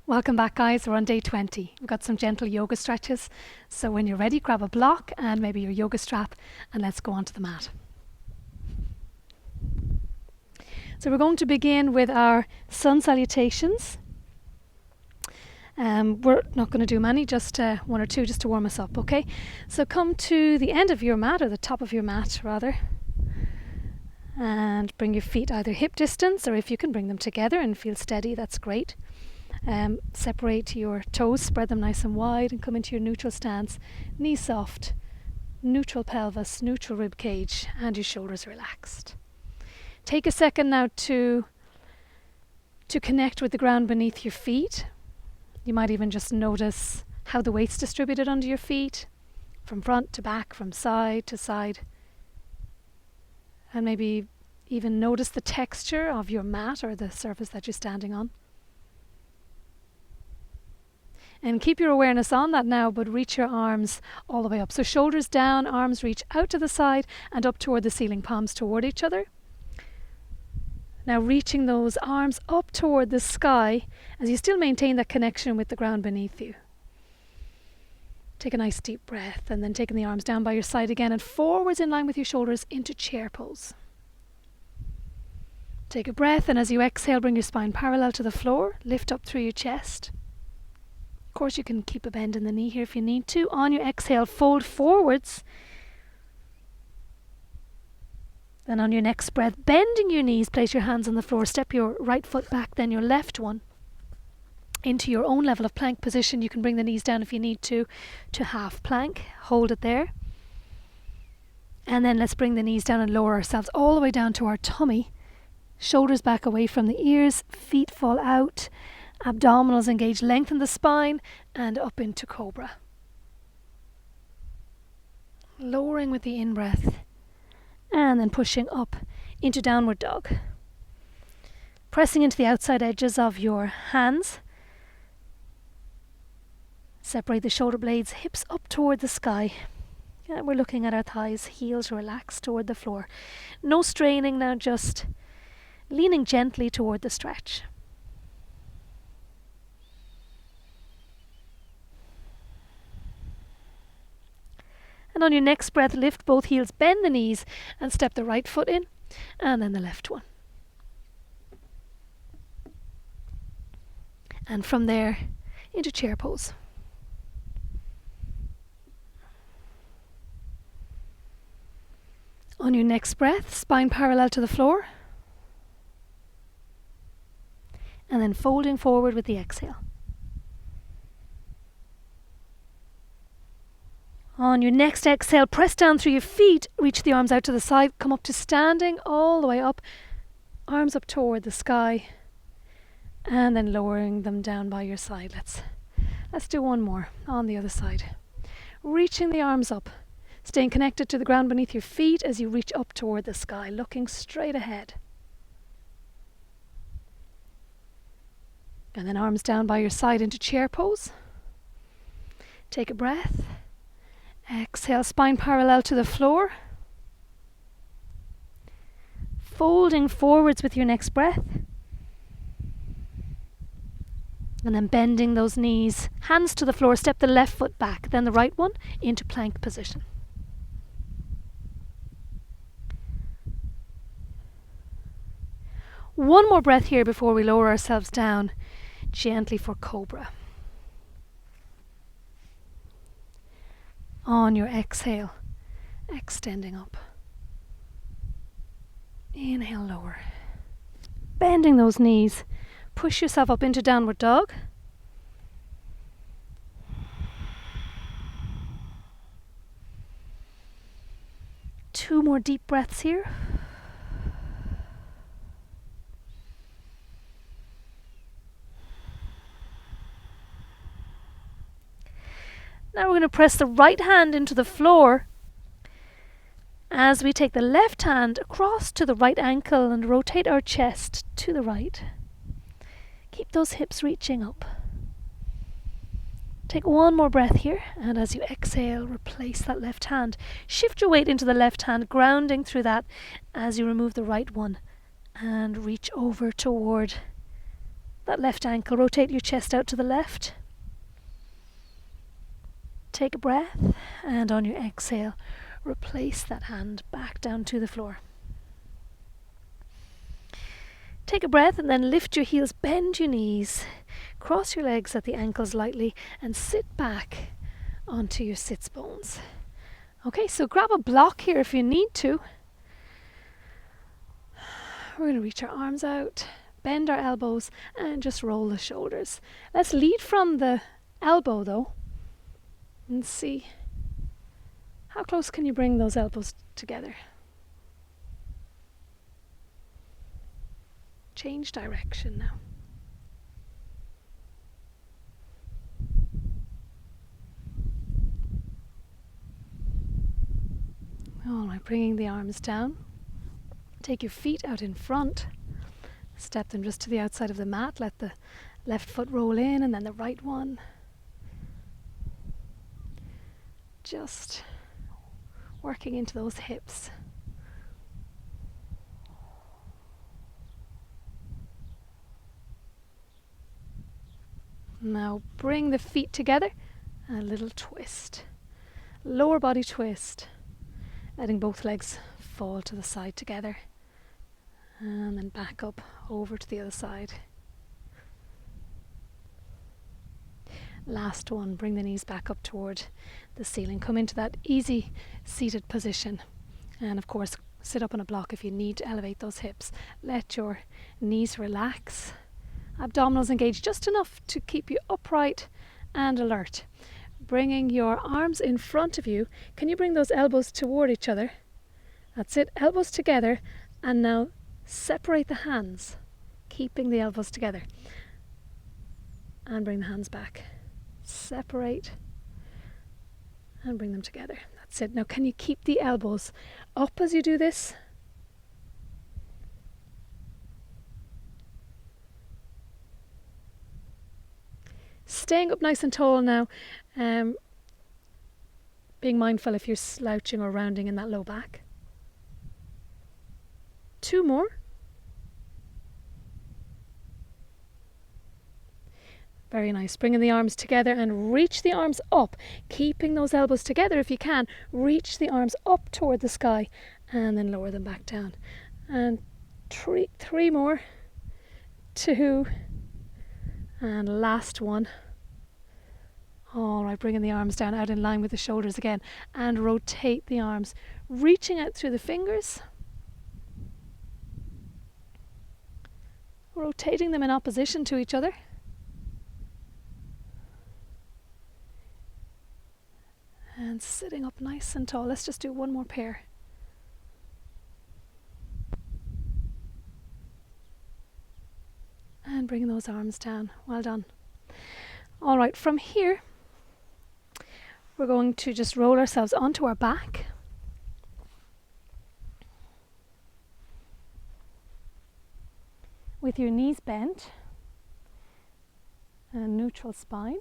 Welcome back, guys. We're on day 20. We've got some gentle yoga stretches. So when you're ready, grab a block and maybe your yoga strap and let's go onto the mat. So we're going to begin with our sun salutations. We're not going to do many, just one or two just to warm us up, okay? So come to the end of your mat, or the top of your mat rather, and bring your feet either hip distance, or if you can bring them together and feel steady, that's great. Separate your toes, spread them nice and wide, and come into your neutral stance. Knees soft, neutral pelvis, neutral rib cage, and your shoulders relaxed. Take a second now to connect with the ground beneath your feet. You might even just notice how the weight's distributed under your feet, from front to back, from side to side. And maybe even notice the texture of your mat or the surface that you're standing on. And keep your awareness on that now, but reach your arms all the way up. So shoulders down, arms reach out to the side and up toward the ceiling, palms toward each other. Now reaching those arms up toward the sky as you still maintain that connection with the ground beneath you. Take a nice deep breath and then taking the arms down by your side again and forwards in line with your shoulders into chair pose. Take a breath, and as you exhale, bring your spine parallel to the floor. Lift up through your chest. Of course, you can keep a bend in the knee here if you need to. On your exhale, fold forwards. Then on your next breath, bending your knees, place your hands on the floor. Step your right foot back, then your left one into your own level of plank position. You can bring the knees down if you need to half plank. Hold it there. And then let's bring the knees down and lower ourselves all the way down to our tummy. Shoulders back away from the ears, feet fall out, abdominals engage, lengthen the spine, and up into cobra. Lowering with the in-breath, and then pushing up into downward dog. Pressing into the outside edges of your hands. Separate the shoulder blades, hips up toward the sky. And we're looking at our thighs, heels relaxed toward the floor. No straining now, just leaning gently toward the stretch. And on your next breath, lift both heels, bend the knees, and step the right foot in, and then the left one. And from there, into chair pose. On your next breath, spine parallel to the floor. And then folding forward with the exhale. On your next exhale, press down through your feet, reach the arms out to the side, come up to standing all the way up, arms up toward the sky, and then lowering them down by your side. Let's do one more on the other side. Reaching the arms up, staying connected to the ground beneath your feet as you reach up toward the sky, looking straight ahead. And then arms down by your side into chair pose. Take a breath. Exhale, spine parallel to the floor. Folding forwards with your next breath. And then bending those knees, hands to the floor, step the left foot back, then the right one into plank position. One more breath here before we lower ourselves down gently for cobra. On your exhale, extending up. Inhale, lower. Bending those knees. Push yourself up into downward dog. Two more deep breaths here. Now we're going to press the right hand into the floor as we take the left hand across to the right ankle and rotate our chest to the right. Keep those hips reaching up. Take one more breath here, and as you exhale, replace that left hand. Shift your weight into the left hand, grounding through that as you remove the right one and reach over toward that left ankle. Rotate your chest out to the left. Take a breath, and on your exhale, replace that hand back down to the floor. Take a breath and then lift your heels, bend your knees, cross your legs at the ankles lightly, and sit back onto your sits bones. Okay, so grab a block here if you need to. We're going to reach our arms out, bend our elbows, and just roll the shoulders. Let's lead from the elbow though, and see how close can you bring those elbows together. Change direction now. All right, bringing the arms down. Take your feet out in front. Step them just to the outside of the mat. Let the left foot roll in and then the right one. Just working into those hips. Now bring the feet together, a little twist. Lower body twist, letting both legs fall to the side together. And then back up over to the other side. Last one, bring the knees back up toward the ceiling. Come into that easy seated position. And of course, sit up on a block if you need to elevate those hips. Let your knees relax. Abdominals engage just enough to keep you upright and alert. Bringing your arms in front of you. Can you bring those elbows toward each other? That's it, elbows together. And now separate the hands, keeping the elbows together. And bring the hands back. Separate and bring them together. That's it. Now can you keep the elbows up as you do this? Staying up nice and tall now, being mindful if you're slouching or rounding in that low back. 2 more. Very nice. Bringing the arms together and reach the arms up, keeping those elbows together if you can. Reach the arms up toward the sky and then lower them back down. And 3 more. 2. And last one. All right, bringing the arms down out in line with the shoulders again and rotate the arms, reaching out through the fingers. Rotating them in opposition to each other. And sitting up nice and tall. Let's just do 1 more pair. And bringing those arms down. Well done. All right, from here, we're going to just roll ourselves onto our back. With your knees bent and neutral spine.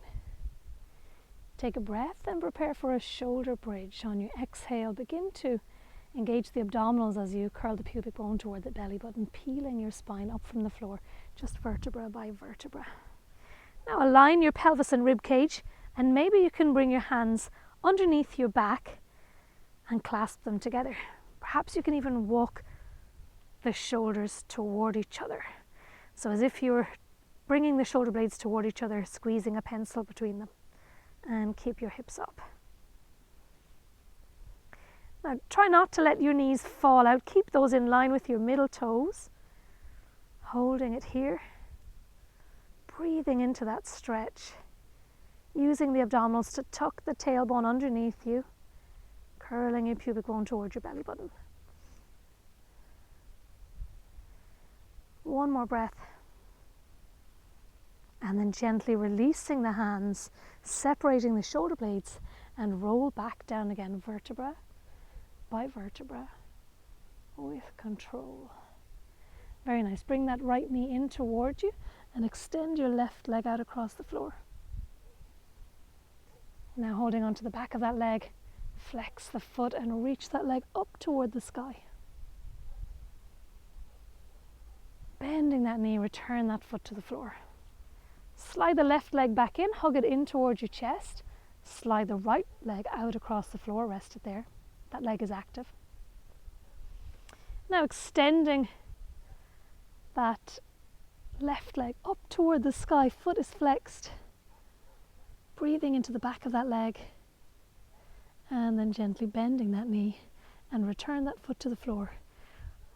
Take a breath and prepare for a shoulder bridge. On your exhale, begin to engage the abdominals as you curl the pubic bone toward the belly button, peeling your spine up from the floor, just vertebra by vertebra. Now align your pelvis and rib cage, and maybe you can bring your hands underneath your back and clasp them together. Perhaps you can even walk the shoulders toward each other. So as if you're bringing the shoulder blades toward each other, squeezing a pencil between them. And keep your hips up. Now try not to let your knees fall out. Keep those in line with your middle toes. Holding it here. Breathing into that stretch. Using the abdominals to tuck the tailbone underneath you. Curling your pubic bone towards your belly button. 1 more breath. And then gently releasing the hands, separating the shoulder blades, and roll back down again, vertebra by vertebra, with control. Very nice. Bring that right knee in towards you and extend your left leg out across the floor. Now holding onto the back of that leg, flex the foot and reach that leg up toward the sky. Bending that knee, return that foot to the floor. Slide the left leg back in, hug it in towards your chest. Slide the right leg out across the floor, rest it there. That leg is active. Now extending that left leg up toward the sky, foot is flexed. Breathing into the back of that leg and then gently bending that knee and return that foot to the floor.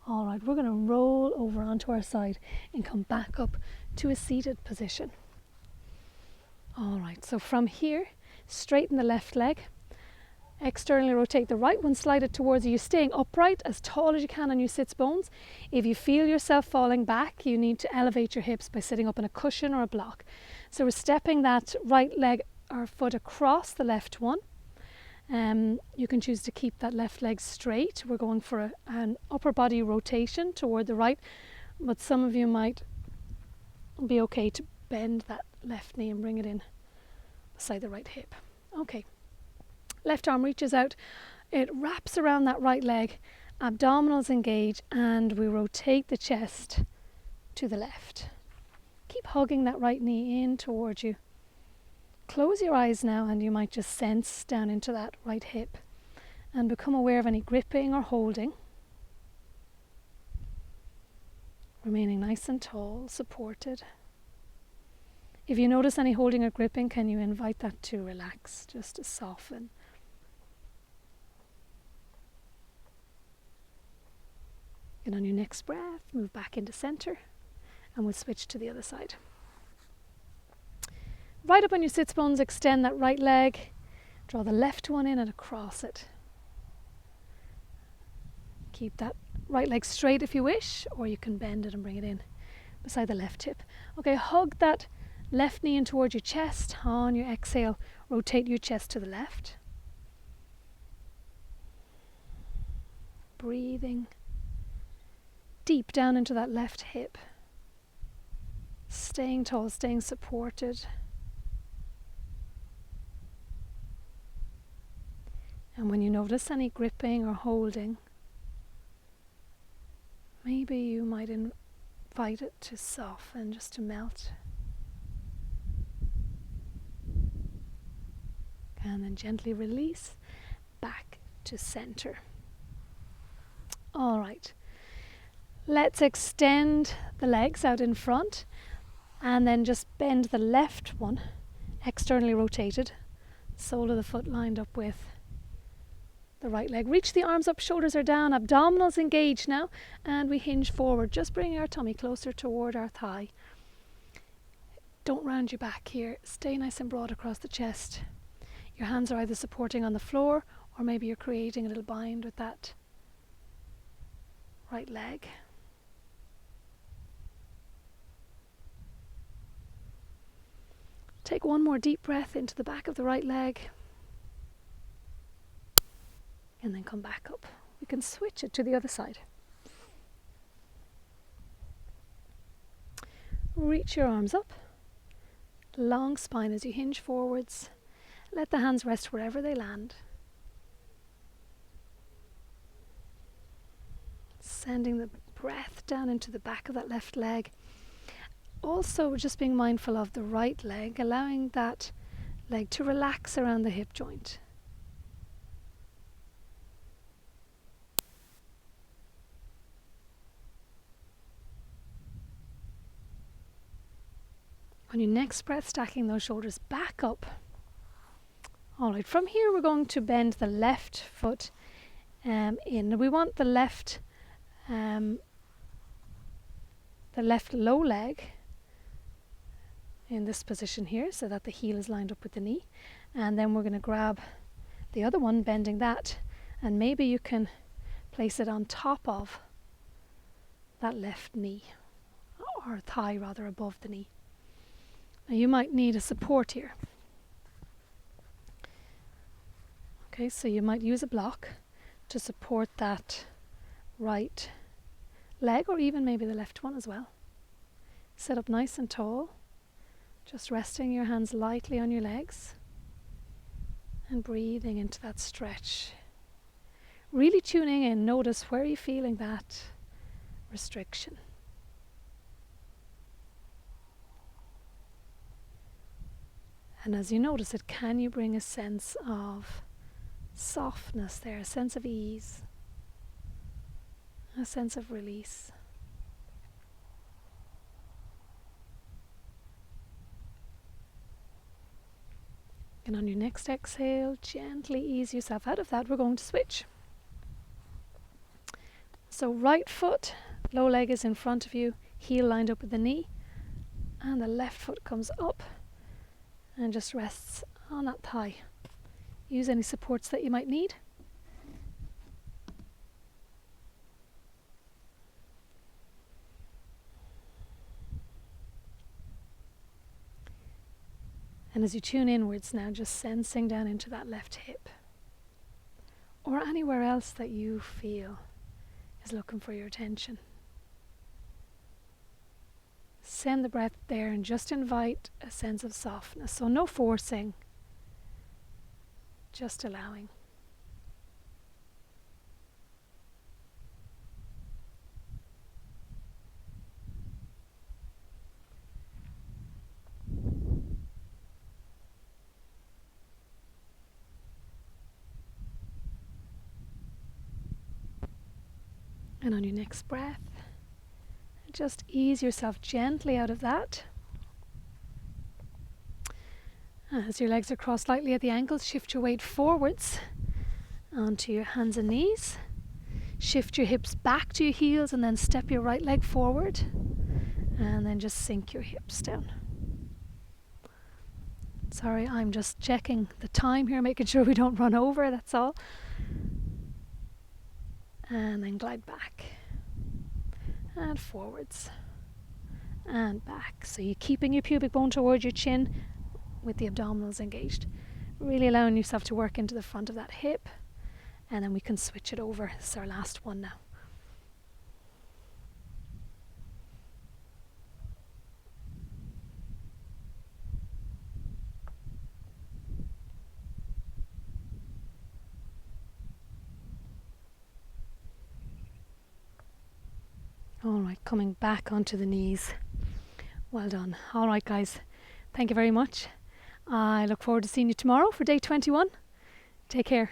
All right, we're going to roll over onto our side and come back up to a seated position. All right, so from here, straighten the left leg, externally rotate the right one, slide it towards you, staying upright as tall as you can on your sits bones. If you feel yourself falling back, you need to elevate your hips by sitting up in a cushion or a block. So we're stepping that right leg or foot across the left one. You can choose to keep that left leg straight. We're going for an upper body rotation toward the right, but some of you might be okay to bend that left knee and bring it in beside the right hip. Okay, left arm reaches out, it wraps around that right leg, abdominals engage, and we rotate the chest to the left. Keep hugging that right knee in towards you. Close your eyes now and you might just sense down into that right hip and become aware of any gripping or holding. Remaining nice and tall, supported. If you notice any holding or gripping, can you invite that to relax, just to soften? And on your next breath, move back into center and we'll switch to the other side. Right up on your sits bones, extend that right leg, draw the left one in and across it. Keep that right leg straight if you wish, or you can bend it and bring it in beside the left hip. Okay, hug that left knee in towards your chest. On your exhale, rotate your chest to the left. Breathing deep down into that left hip. Staying tall, staying supported. And when you notice any gripping or holding, maybe you might invite it to soften, just to melt. And then gently release back to center. All right, let's extend the legs out in front and then just bend the left one, externally rotated, sole of the foot lined up with the right leg. Reach the arms up, shoulders are down, abdominals engage now, and we hinge forward, just bringing our tummy closer toward our thigh. Don't round your back here, stay nice and broad across the chest. Your hands are either supporting on the floor or maybe you're creating a little bind with that right leg. Take one more deep breath into the back of the right leg and then come back up. We can switch it to the other side. Reach your arms up, long spine as you hinge forwards. Let the hands rest wherever they land. Sending the breath down into the back of that left leg. Also just being mindful of the right leg, allowing that leg to relax around the hip joint. On your next breath, stacking those shoulders back up. All right, from here we're going to bend the left foot in. We want the left low leg in this position here so that the heel is lined up with the knee. And then we're going to grab the other one, bending that, and maybe you can place it on top of that left knee, or thigh rather, above the knee. Now you might need a support here. Okay, so you might use a block to support that right leg, or even maybe the left one as well. Sit up nice and tall, just resting your hands lightly on your legs and breathing into that stretch. Really tuning in, notice where you're feeling that restriction. And as you notice it, can you bring a sense of softness there, a sense of ease, a sense of release? And on your next exhale, gently ease yourself out of that. We're going to switch. So right foot, low leg is in front of you, heel lined up with the knee, and the left foot comes up and just rests on that thigh. Use any supports that you might need. And as you tune inwards now, just sensing down into that left hip, or anywhere else that you feel is looking for your attention. Send the breath there and just invite a sense of softness. So no forcing, just allowing. And on your next breath, just ease yourself gently out of that. As your legs are crossed slightly at the ankles, shift your weight forwards onto your hands and knees. Shift your hips back to your heels and then step your right leg forward. And then just sink your hips down. Sorry, I'm just checking the time here, making sure we don't run over, that's all. And then glide back. And forwards. And back. So you're keeping your pubic bone towards your chin with the abdominals engaged. Really allowing yourself to work into the front of that hip. And then we can switch it over. This is our last one now. Alright, coming back onto the knees. Well done. Alright guys, thank you very much. I look forward to seeing you tomorrow for day 21. Take care.